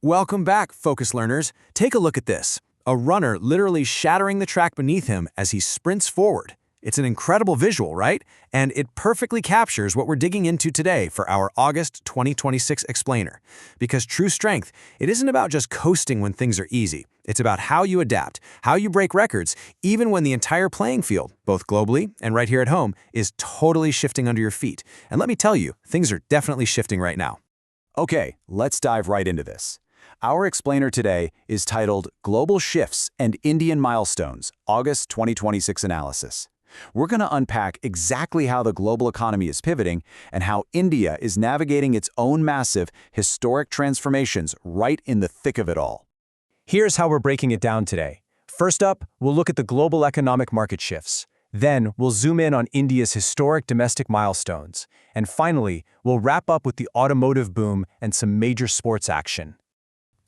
Welcome back, Focus Learners. Take a look at this. A runner literally shattering the track beneath him as he sprints forward. It's an incredible visual, right? And it perfectly captures what we're digging into today for our August 2026 explainer. Because true strength, it isn't about just coasting when things are easy. It's about how you adapt, how you break records, even when the entire playing field, both globally and right here at home, is totally shifting under your feet. And let me tell you, things are definitely shifting right now. Okay, let's dive right into this. Our explainer today is titled Global Shifts and Indian Milestones, August 2026 Analysis. We're going to unpack exactly how the global economy is pivoting and how India is navigating its own massive, historic transformations right in the thick of it all. Here's how we're breaking it down today. First up, we'll look at the global economic market shifts. Then, we'll zoom in on India's historic domestic milestones. And finally, we'll wrap up with the automotive boom and some major sports action.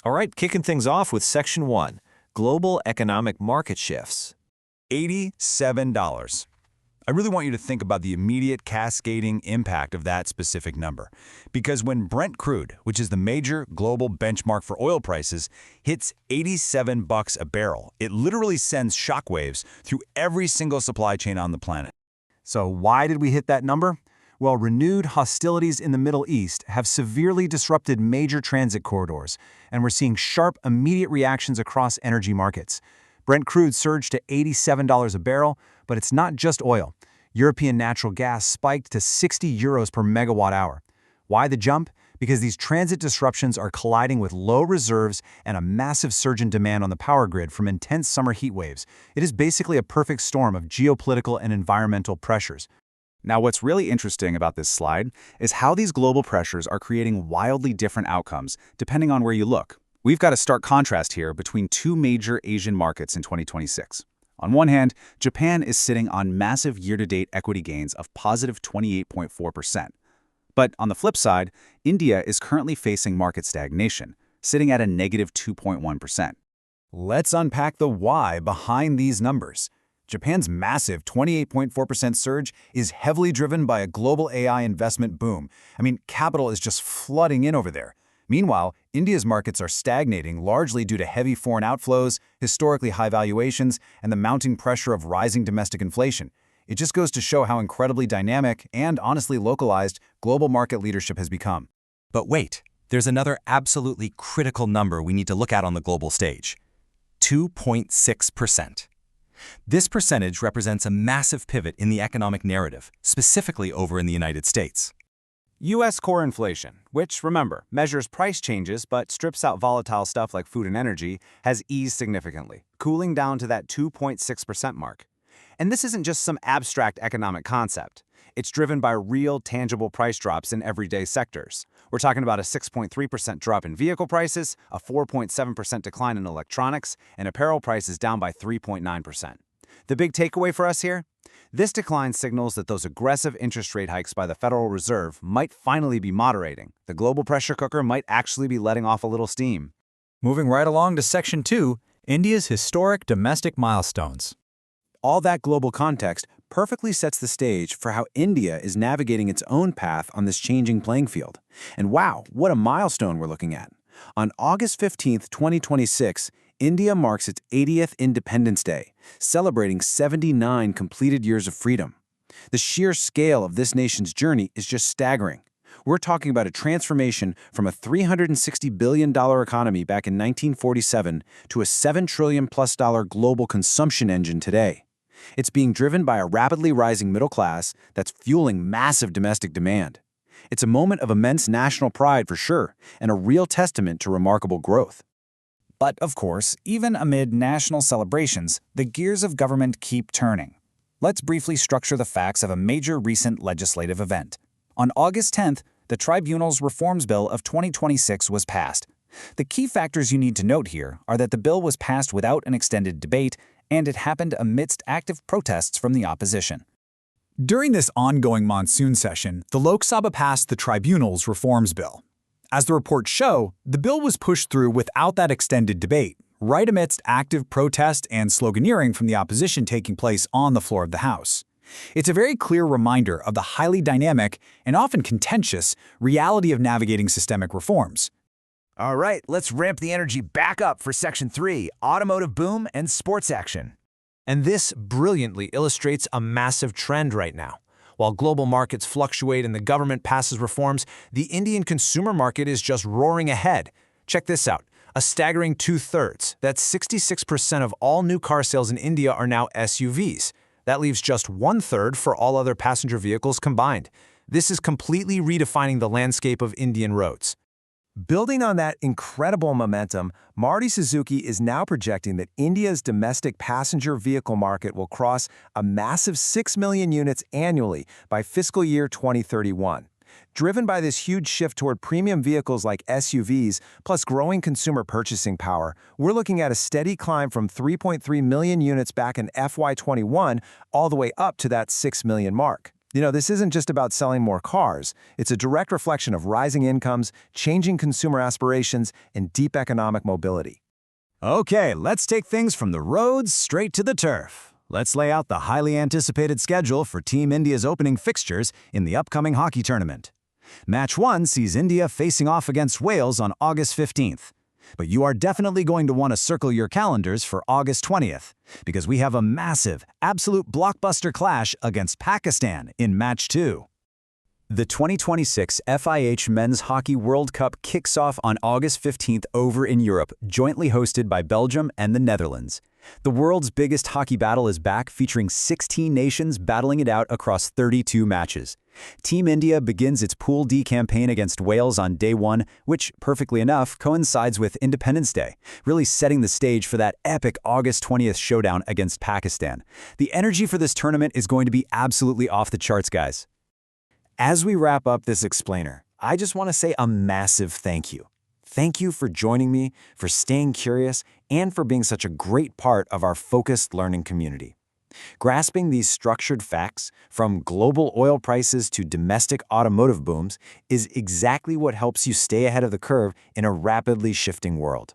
All right, kicking things off with Section 1, Global Economic Market Shifts. $87. I really want you to think about the immediate cascading impact of that specific number. Because when Brent crude, which is the major global benchmark for oil prices, hits $87 a barrel, it literally sends shockwaves through every single supply chain on the planet. So why did we hit that number? Well, renewed hostilities in the Middle East have severely disrupted major transit corridors, and we're seeing sharp, immediate reactions across energy markets. Brent crude surged to $87 a barrel, but it's not just oil. European natural gas spiked to 60 euros per megawatt hour. Why the jump? Because these transit disruptions are colliding with low reserves and a massive surge in demand on the power grid from intense summer heat waves. It is basically a perfect storm of geopolitical and environmental pressures. Now, what's really interesting about this slide is how these global pressures are creating wildly different outcomes depending on where you look. We've got a stark contrast here between two major Asian markets in 2026. On one hand, Japan is sitting on massive year-to-date equity gains of positive 28.4%. But on the flip side, India is currently facing market stagnation, sitting at a negative 2.1%. Let's unpack the why behind these numbers. Japan's massive 28.4% surge is heavily driven by a global AI investment boom. Capital is just flooding in over there. Meanwhile, India's markets are stagnating largely due to heavy foreign outflows, historically high valuations, and the mounting pressure of rising domestic inflation. It just goes to show how incredibly dynamic and honestly localized global market leadership has become. But wait, there's another absolutely critical number we need to look at on the global stage. 2.6%. This percentage represents a massive pivot in the economic narrative, specifically over in the United States. U.S. core inflation, which, remember, measures price changes but strips out volatile stuff like food and energy, has eased significantly, cooling down to that 2.6% mark. And this isn't just some abstract economic concept. It's driven by real, tangible price drops in everyday sectors. We're talking about a 6.3% drop in vehicle prices, a 4.7% decline in electronics, and apparel prices down by 3.9%. The big takeaway for us here? This decline signals that those aggressive interest rate hikes by the Federal Reserve might finally be moderating. The global pressure cooker might actually be letting off a little steam. Moving right along to Section 2, India's historic domestic milestones. All that global context perfectly sets the stage for how India is navigating its own path on this changing playing field. And wow, what a milestone we're looking at. On August 15, 2026, India marks its 80th Independence Day, celebrating 79 completed years of freedom. The sheer scale of this nation's journey is just staggering. We're talking about a transformation from a $360 billion economy back in 1947 to a $7 trillion+ global consumption engine today. It's being driven by a rapidly rising middle class that's fueling massive domestic demand. It's a moment of immense national pride for sure, and a real testament to remarkable growth. But, of course, even amid national celebrations, the gears of government keep turning. Let's briefly structure the facts of a major recent legislative event. On August 10th, the Tribunals Reforms Bill of 2026 was passed. The key factors you need to note here are that the bill was passed without an extended debate, and it happened amidst active protests from the opposition. During this ongoing monsoon session, the Lok Sabha passed the Tribunals Reforms Bill. As the reports show, the bill was pushed through without that extended debate, right amidst active protest and sloganeering from the opposition taking place on the floor of the House. It's a very clear reminder of the highly dynamic and often contentious reality of navigating systemic reforms. All right, let's ramp the energy back up for Section 3, Automotive Boom and Sports Action. And this brilliantly illustrates a massive trend right now. While global markets fluctuate and the government passes reforms, the Indian consumer market is just roaring ahead. Check this out. A staggering 2/3, that's 66% of all new car sales in India are now SUVs. That leaves just 1/3 for all other passenger vehicles combined. This is completely redefining the landscape of Indian roads. Building on that incredible momentum, Maruti Suzuki is now projecting that India's domestic passenger vehicle market will cross a massive 6 million units annually by fiscal year 2031. Driven by this huge shift toward premium vehicles like SUVs, plus growing consumer purchasing power, we're looking at a steady climb from 3.3 million units back in FY21 all the way up to that 6 million mark. This isn't just about selling more cars. It's a direct reflection of rising incomes, changing consumer aspirations, and deep economic mobility. Okay, let's take things from the roads straight to the turf. Let's lay out the highly anticipated schedule for Team India's opening fixtures in the upcoming hockey tournament. Match 1 sees India facing off against Wales on August 15th. But you are definitely going to want to circle your calendars for August 20th, because we have a massive, absolute blockbuster clash against Pakistan in Match 2. The 2026 FIH Men's Hockey World Cup kicks off on August 15th over in Europe, jointly hosted by Belgium and the Netherlands. The world's biggest hockey battle is back, featuring 16 nations battling it out across 32 matches. Team India begins its Pool D campaign against Wales on day 1, which, perfectly enough, coincides with Independence Day, really setting the stage for that epic August 20th showdown against Pakistan. The energy for this tournament is going to be absolutely off the charts, guys. As we wrap up this explainer, I just want to say a massive thank you. Thank you for joining me, for staying curious, and for being such a great part of our focused learning community. Grasping these structured facts, from global oil prices to domestic automotive booms, is exactly what helps you stay ahead of the curve in a rapidly shifting world.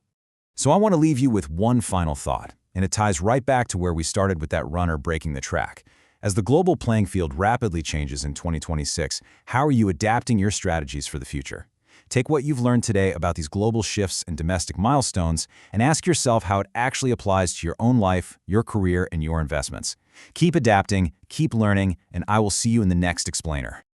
So I want to leave you with one final thought, and it ties right back to where we started with that runner breaking the track. As the global playing field rapidly changes in 2026, how are you adapting your strategies for the future? Take what you've learned today about these global shifts and domestic milestones and ask yourself how it actually applies to your own life, your career, and your investments. Keep adapting, keep learning, and I will see you in the next explainer.